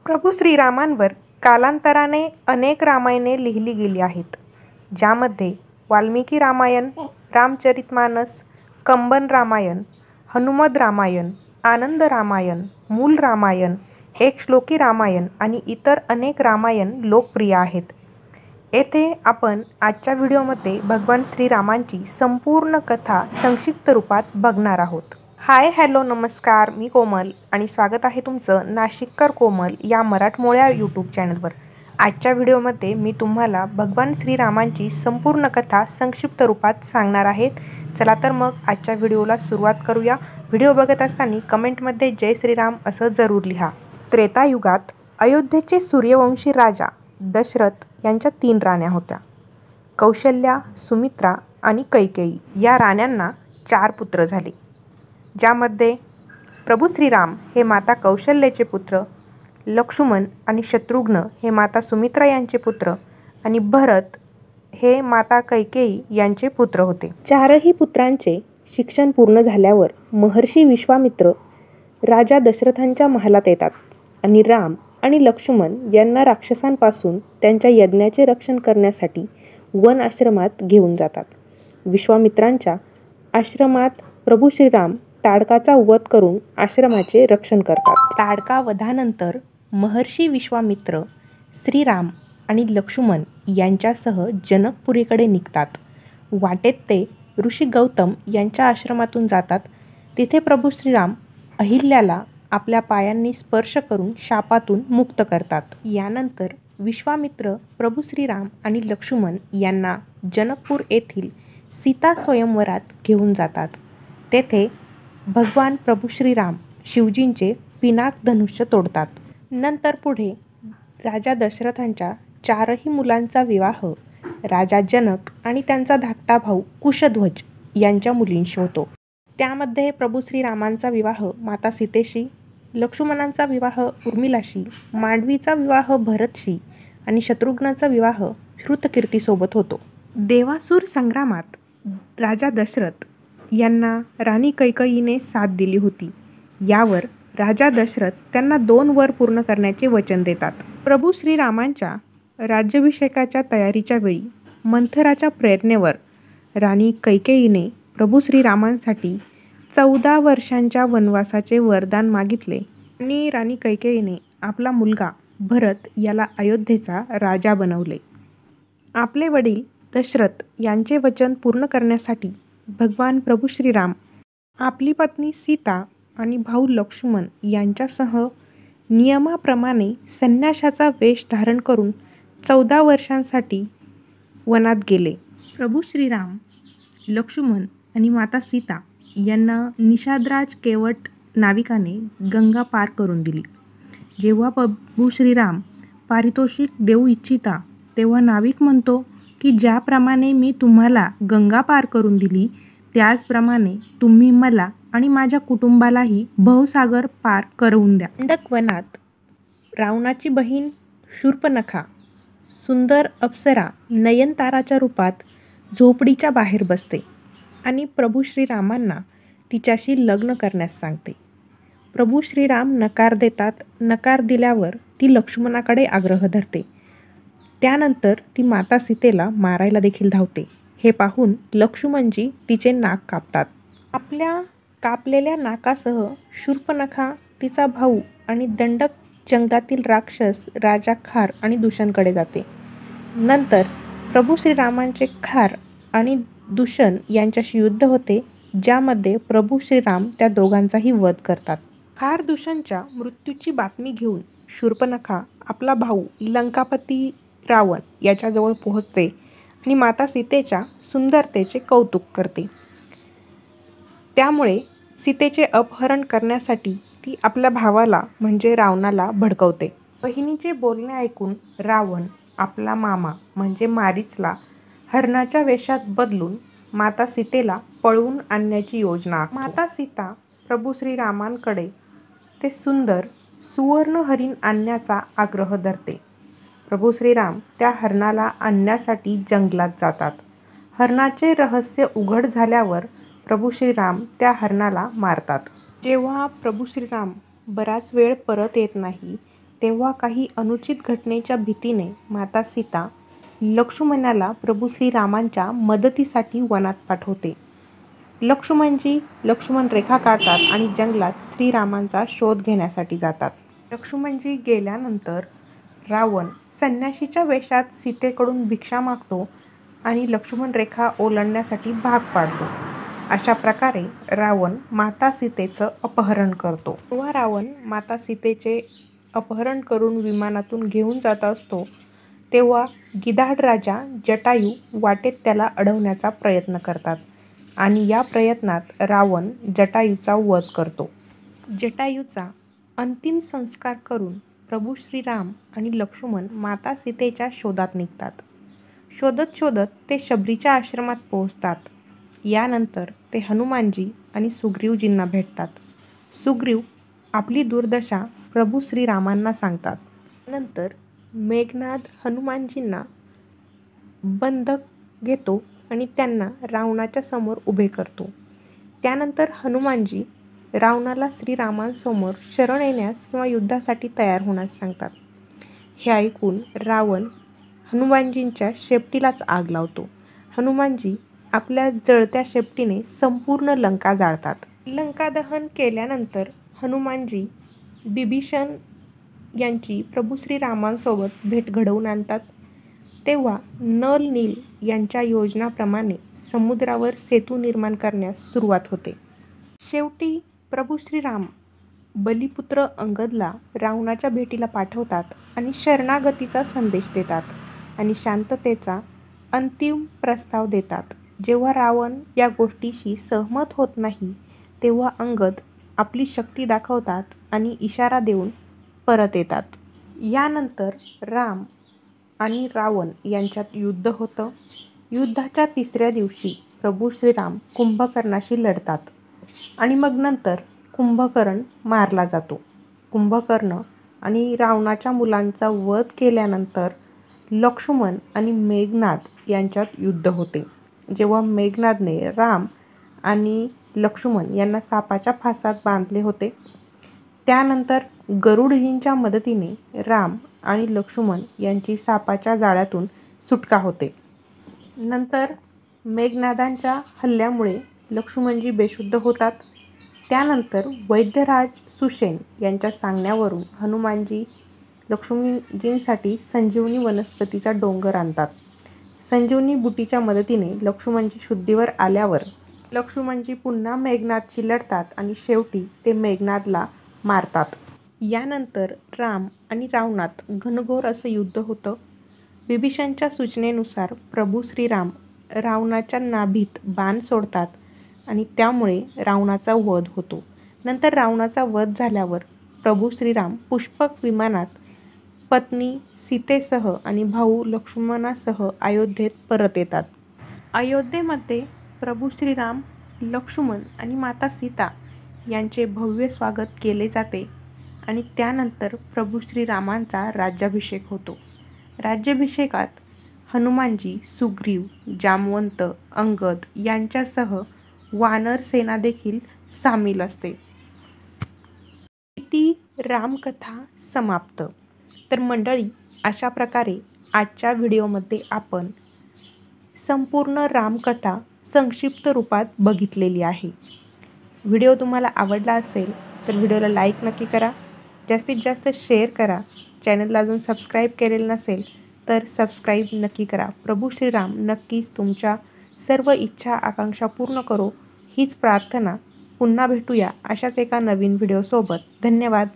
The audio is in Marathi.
प्रभू श्रीरामांवर कालांतराने अनेक रामायणे लिहिली गेली आहेत, ज्यामध्ये वाल्मिकी रामायण, रामचरितमानस, कंबन रामायण, हनुमद रामायण, आनंद रामायण, मूल रामायण, एक श्लोकी रामायण आणि इतर अनेक रामायण लोकप्रिय आहेत. येथे आपण आजच्या व्हिडिओमध्ये भगवान श्रीरामांची संपूर्ण कथा संक्षिप्त रूपात बघणार आहोत. हाय हॅलो नमस्कार, मी कोमल आणि स्वागत आहे तुमचं नाशिककर कोमल या मराठमोळ्या यूट्यूब चॅनलवर. आजच्या व्हिडिओमध्ये मी तुम्हाला भगवान श्रीरामांची संपूर्ण कथा संक्षिप्त रूपात सांगणार आहे. चला तर मग आजच्या व्हिडिओला सुरुवात करूया. व्हिडिओ बघत असताना कमेंटमध्ये जय श्रीराम असं जरूर लिहा. त्रेतायुगात अयोध्येचे सूर्यवंशी राजा दशरथ यांच्या 3 राण्या होत्या. कौशल्या, सुमित्रा आणि कैकेयी या राण्यांना 4 पुत्र झाले, ज्यामध्ये प्रभू श्रीराम हे माता कौशल्याचे पुत्र, लक्ष्मण आणि शत्रुघ्न हे माता सुमित्रा यांचे पुत्र आणि भरत हे माता कैकेयी यांचे पुत्र होते. 4ही पुत्रांचे शिक्षण पूर्ण झाल्यावर महर्षी विश्वामित्र राजा दशरथांच्या महालात येतात आणि राम आणि लक्ष्मण यांना राक्षसांपासून त्यांच्या यज्ञाचे रक्षण करण्यासाठी वन आश्रमात घेऊन जातात. विश्वामित्रांच्या आश्रमात प्रभू श्रीराम ताडकाचा वध करून आश्रमाचे रक्षण करतात. ताडका वधानंतर महर्षी विश्वामित्र श्रीराम आणि लक्ष्मण यांच्यासह जनकपुरीकडे निघतात. वाटेत ते ऋषी गौतम यांच्या आश्रमातून जातात. तिथे प्रभू श्रीराम अहिल्याला आपल्या पायांनी स्पर्श करून शापातून मुक्त करतात. यानंतर विश्वामित्र प्रभू श्रीराम आणि लक्ष्मण यांना जनकपूर येथील सीता स्वयंवरात घेऊन जातात. तेथे भगवान प्रभू श्रीराम शिवजींचे पिनाक धनुष्य तोडतात. नंतर पुढे राजा दशरथांच्या 4ही मुलांचा विवाह राजा जनक आणि त्यांचा धाकटा भाऊ कुशध्वज यांच्या मुलींशी होतो. त्यामध्ये प्रभू श्रीरामांचा विवाह माता सीतेशी, लक्ष्मणांचा विवाह उर्मिलाशी, मांडवीचा विवाह भरतशी आणि शत्रुघ्नाचा विवाह श्रुतकीर्तीसोबत होतो. देवासूर संग्रामात राजा दशरथ यांना राणी कैकेयीने साथ दिली होती. यावर राजा दशरथ त्यांना 2 वर पूर्ण करण्याचे वचन देतात. प्रभू श्रीरामांच्या राज्याभिषेकाच्या तयारीच्या वेळी मंथराच्या प्रेरणेवर राणी कैकेयीने प्रभू श्रीरामांसाठी 14 वर्षांच्या वनवासाचे वरदान मागितले आणि राणी कैकेयीने आपला मुलगा भरत याला अयोध्येचा राजा बनवले. आपले वडील दशरथ यांचे वचन पूर्ण करण्यासाठी भगवान प्रभू श्रीराम आपली पत्नी सीता आणि भाऊ लक्ष्मण यांच्यासह नियमाप्रमाणे संन्याशाचा वेश धारण करून 14 वर्षांसाठी वनात गेले. प्रभू श्रीराम, लक्ष्मण आणि माता सीता यांना निषादराज केवट नाविकाने गंगा पार करून दिली. जेव्हा प्रभू श्रीराम पारितोषिक देऊ इच्छिता तेव्हा नाविक म्हणतो की ज्याप्रमाणे मी तुम्हाला गंगा पार करून दिली त्याचप्रमाणे तुम्ही मला आणि माझ्या कुटुंबालाही भवसागर पार करवून द्या. दंडकवनात रावणाची बहीण शूर्पणखा सुंदर अप्सरा नयनताराच्या रूपात झोपडीच्या बाहेर बसते आणि प्रभू श्रीरामांना तिच्याशी लग्न करण्यास सांगते. प्रभू श्रीराम नकार देतात. नकार दिल्यावर ती लक्ष्मणाकडे आग्रह धरते. त्यानंतर ती माता सीतेला मारायला देखील धावते. हे पाहून लक्ष्मणजी तिचे नाक कापतात. आपल्या कापलेल्या नाकासह शूर्पणखा, तिचा भाऊ आणि दंडक जंगलातील राक्षस राजा खार आणि दूषणकडे जाते. नंतर प्रभू श्रीरामांचे खार आणि दूषण यांच्याशी युद्ध होते, ज्यामध्ये प्रभू श्रीराम त्या दोघांचाही वध करतात. खार दूषणच्या मृत्यूची बातमी घेऊन शूर्पणखा आपला भाऊ लंकापती रावण याच्याजवळ पोहोचते आणि माता सीतेच्या सुंदरतेचे कौतुक करते. त्यामुळे सीतेचे अपहरण करण्यासाठी ती आपल्या भावाला म्हणजे रावणाला भडकवते. बहिणीचे बोलणे ऐकून रावण आपला मामा म्हणजे मारीचला हरणाच्या वेशात बदलून माता सीतेला पळवून आणण्याची योजना आखतो. माता सीता प्रभू श्रीरामांकडे ते सुंदर सुवर्ण हरिण आणण्याचा आग्रह धरते. प्रभू श्रीराम त्या हरणाला आणण्यासाठी जंगलात जातात. हरणाचे रहस्य उघड झाल्यावर प्रभू श्रीराम त्या हरणाला मारतात. जेव्हा प्रभू श्रीराम बराच वेळ परत येत नाही तेव्हा काही अनुचित घटनेच्या भीतीने माता सीता लक्ष्मणाला प्रभू श्रीरामांच्या मदतीसाठी वनात पाठवते. लक्ष्मण रेखा काढतात आणि जंगलात श्रीरामांचा शोध घेण्यासाठी जातात. लक्ष्मणजी गेल्यानंतर रावण संन्याशीच्या वेशात सीतेकडून भिक्षा मागतो आणि लक्ष्मण रेखा ओलांडण्यासाठी भाग पाडतो. अशा प्रकारे रावण माता सीतेचं अपहरण करतो. जेव्हा रावण माता सीतेचे अपहरण करून विमानातून घेऊन जात असतो तेव्हा गिधाड राजा जटायू वाटेत त्याला अडवण्याचा प्रयत्न करतात आणि या प्रयत्नात रावण जटायूचा वध करतो. जटायूचा अंतिम संस्कार करून प्रभू श्रीराम आणि लक्ष्मण माता सीतेच्या शोधात निघतात. शोधत ते शबरीच्या आश्रमात पोहोचतात. यानंतर ते हनुमानजी आणि सुग्रीवजींना भेटतात. सुग्रीव आपली दुर्दशा प्रभू श्रीरामांना सांगतात. नंतर मेघनाद हनुमानजींना बंधक घेतो आणि त्यांना रावणाच्या समोर उभे करतो. त्यानंतर हनुमानजी रावणाला श्रीरामांसमोर शरण येण्यास किंवा युद्धासाठी तयार होण्यास सांगतात. हे ऐकून रावण हनुमानजींच्या शेपटीलाच आग लावतो. हनुमानजी आपल्या जळत्या शेपटीने संपूर्ण लंका जाळतात. लंका दहन केल्यानंतर हनुमानजी बिभीषण यांची प्रभू श्रीरामांसोबत भेट घडवून आणतात. तेव्हा नल नील यांच्या योजनाप्रमाणे समुद्रावर सेतू निर्माण करण्यास सुरुवात होते. शेवटी प्रभू श्रीराम बलिपुत्र अंगदला रावणाच्या भेटीला पाठवतात आणि शरणागतीचा संदेश देतात आणि शांततेचा अंतिम प्रस्ताव देतात. जेव्हा रावण या गोष्टीशी सहमत होत नाही तेव्हा अंगद आपली शक्ती दाखवतात आणि इशारा देऊन परत येतात. यानंतर राम आणि रावण यांच्यात युद्ध होतं. युद्धाच्या तिसऱ्या दिवशी प्रभू श्रीराम कुंभकर्णाशी लढतात आणि मग नंतर कुंभकर्ण मारला जातो. कुंभकर्ण आणि रावणाच्या मुलांचा वध केल्यानंतर लक्ष्मण आणि मेघनाद यांच्यात युद्ध होते. जेव्हा मेघनादने राम आणि लक्ष्मण यांना सापाच्या फासात बांधले होते. त्यानंतर गरुडजींच्या मदतीने राम आणि लक्ष्मण यांची सापाच्या जाळ्यातून सुटका होते. नंतर मेघनादांच्या हल्ल्यामुळे लक्ष्मणजी बेशुद्ध होतात. त्यानंतर वैद्यराज सुषेण यांच्या सांगण्यावरून हनुमानजी लक्ष्मणजींसाठी संजीवनी वनस्पतीचा डोंगर आणतात. संजीवनी बुटीच्या मदतीने लक्ष्मणजी शुद्धीवर आल्यावर लक्ष्मणजी पुन्हा मेघनादशी लढतात आणि शेवटी ते मेघनादला मारतात. यानंतर राम आणि रावणात घनघोर असं युद्ध होतं. बिभीषणच्या सूचनेनुसार प्रभू श्रीराम रावणाच्या नाभीत बाण सोडतात आणि त्यामुळे रावणाचा वध होतो. नंतर रावणाचा वध झाल्यावर प्रभू श्रीराम पुष्पक विमानात पत्नी सीतेसह आणि भाऊ लक्ष्मणासह अयोध्येत परत येतात. अयोध्येमध्ये प्रभू श्रीराम, लक्ष्मण आणि माता सीता यांचे भव्य स्वागत केले जाते आणि त्यानंतर प्रभू श्रीरामांचा राज्याभिषेक होतो. राज्याभिषेकात हनुमानजी, सुग्रीव, जामवंत, अंगद यांच्यासह वानर सेना देखील सामील असते. इति रामकथा समाप्त. तर मंडळी, अशा प्रकारे आजच्या व्हिडिओमध्ये आपण संपूर्ण रामकथा संक्षिप्त रूपात बघितलेली आहे. व्हिडिओ तुम्हाला आवडला असेल तर व्हिडिओला लाईक नक्की करा, जास्तीत जास्त शेअर करा. चॅनलला अजून सबस्क्राईब केलेलं नसेल तर सबस्क्राईब नक्की करा. प्रभू श्रीराम नक्कीच तुमच्या सर्व इच्छा आकांक्षा पूर्ण करो हीच प्रार्थना. पुन्हा भेटूया अशाच एका नवीन व्हिडिओसोबत. धन्यवाद.